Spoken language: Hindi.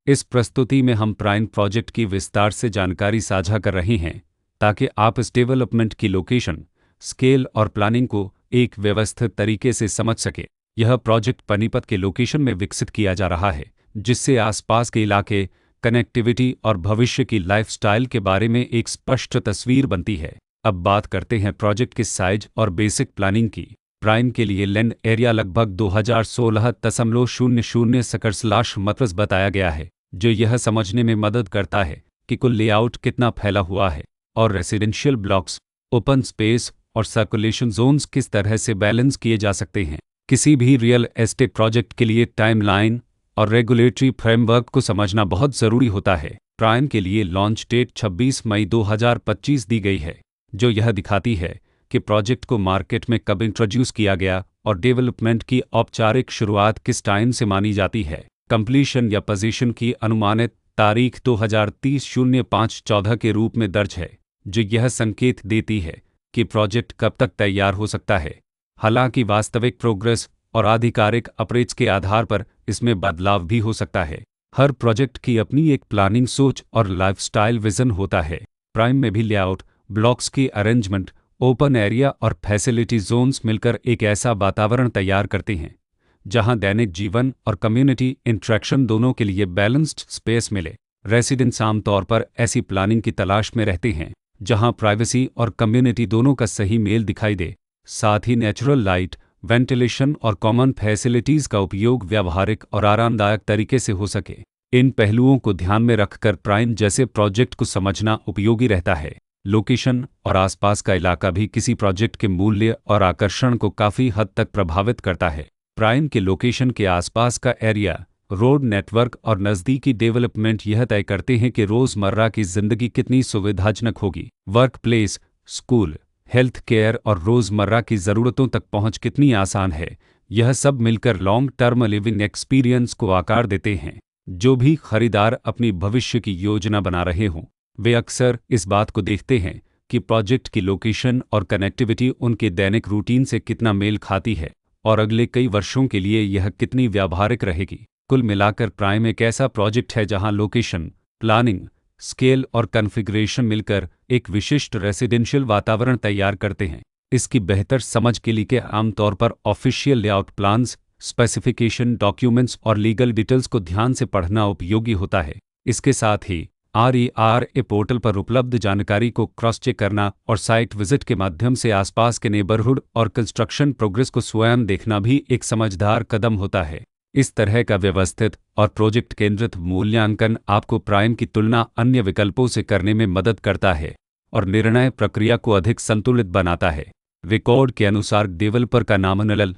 इस प्रस्तुति में हम प्राइम प्रोजेक्ट की विस्तार से जानकारी साझा कर रहे हैं ताकि आप इस डेवलपमेंट की लोकेशन, स्केल और प्लानिंग को एक व्यवस्थित तरीके से समझ सकें। यह प्रोजेक्ट पानीपत के लोकेशन में विकसित किया जा रहा है, जिससे आसपास के इलाके, कनेक्टिविटी और भविष्य की लाइफस्टाइल के बारे में एक स्पष्ट तस्वीर बनती है। अब बात करते हैं प्रोजेक्ट के साइज और बेसिक प्लानिंग की। प्राइम के लिए लैंड एरिया लगभग 2016.00 एकड़/मीटर्स बताया गया है, जो यह समझने में मदद करता है कि कुल लेआउट कितना फैला हुआ है और रेसिडेंशियल ब्लॉक्स, ओपन स्पेस और सर्कुलेशन जोन्स किस तरह से बैलेंस किए जा सकते हैं। किसी भी रियल एस्टेट प्रोजेक्ट के लिए टाइमलाइन और रेगुलेटरी फ्रेमवर्क को समझना बहुत ज़रूरी होता है। प्राइम के लिए लॉन्च डेट 26 मई 2025 दी गई है, जो यह दिखाती है कि प्रोजेक्ट को मार्केट में कब इंट्रोड्यूस किया गया और डेवलपमेंट की औपचारिक शुरुआत किस टाइम से मानी जाती है। कंप्लीशन या पोजीशन की अनुमानित तारीख 2030-05-14 के रूप में दर्ज है, जो यह संकेत देती है कि प्रोजेक्ट कब तक तैयार हो सकता है। हालांकि वास्तविक प्रोग्रेस और आधिकारिक अप्रोच के आधार पर इसमें बदलाव भी हो सकता है। हर प्रोजेक्ट की अपनी एक प्लानिंग सोच और लाइफस्टाइल विजन होता है। प्राइम में भी लेआउट, ब्लॉक्स की अरेंजमेंट, ओपन एरिया और फैसिलिटी जोन्स मिलकर एक ऐसा वातावरण तैयार करते हैं जहां दैनिक जीवन और कम्युनिटी इंटरेक्शन दोनों के लिए बैलेंस्ड स्पेस मिले। रेसिडेंट्स आमतौर पर ऐसी प्लानिंग की तलाश में रहते हैं जहां प्राइवेसी और कम्युनिटी दोनों का सही मेल दिखाई दे। साथ ही नेचुरल लाइट, वेंटिलेशन और कॉमन फैसिलिटीज़ का उपयोग व्यावहारिक और आरामदायक तरीके से हो सके। इन पहलुओं को ध्यान में रखकर प्राइम जैसे प्रोजेक्ट को समझना उपयोगी रहता है। लोकेशन और आसपास का इलाका भी किसी प्रोजेक्ट के मूल्य और आकर्षण को काफ़ी हद तक प्रभावित करता है। प्राइम के लोकेशन के आसपास का एरिया, रोड नेटवर्क और नज़दीकी डेवलपमेंट यह तय करते हैं कि रोज़मर्रा की ज़िंदगी कितनी सुविधाजनक होगी। Work place, school, health care और रोज़मर्रा की ज़रूरतों तक पहुंच कितनी आसान है। यह सब मिलकर लॉन्ग टर्म लिविंग एक्सपीरियंस को आकार देते हैं। जो भी खरीदार अपनी भविष्य की योजना बना रहे हों, वे अक्सर इस बात को देखते हैं कि प्रोजेक्ट की लोकेशन और कनेक्टिविटी उनके दैनिक रूटीन से कितना मेल खाती है और अगले कई वर्षों के लिए यह कितनी व्यावहारिक रहेगी। कुल मिलाकर प्राइम एक ऐसा प्रोजेक्ट है जहां लोकेशन, प्लानिंग, स्केल और कॉन्फ़िगरेशन मिलकर एक विशिष्ट रेसिडेंशियल वातावरण तैयार करते हैं। इसकी बेहतर समझ के लिए आमतौर पर official layout plans, specification documents और लीगल डिटेल्स को ध्यान से पढ़ना उपयोगी होता है। इसके साथ ही RERA पोर्टल पर उपलब्ध जानकारी को क्रॉस चेक करना और साइट विजिट के माध्यम से आसपास के नेबरहुड और कंस्ट्रक्शन प्रोग्रेस को स्वयं देखना भी एक समझदार कदम होता है। इस तरह का व्यवस्थित और प्रोजेक्ट केंद्रित मूल्यांकन आपको प्राइम की तुलना अन्य विकल्पों से करने में मदद करता है और निर्णय प्रक्रिया को अधिक संतुलित बनाता है। रिकॉर्ड के अनुसार डेवलपर का नॉमिनल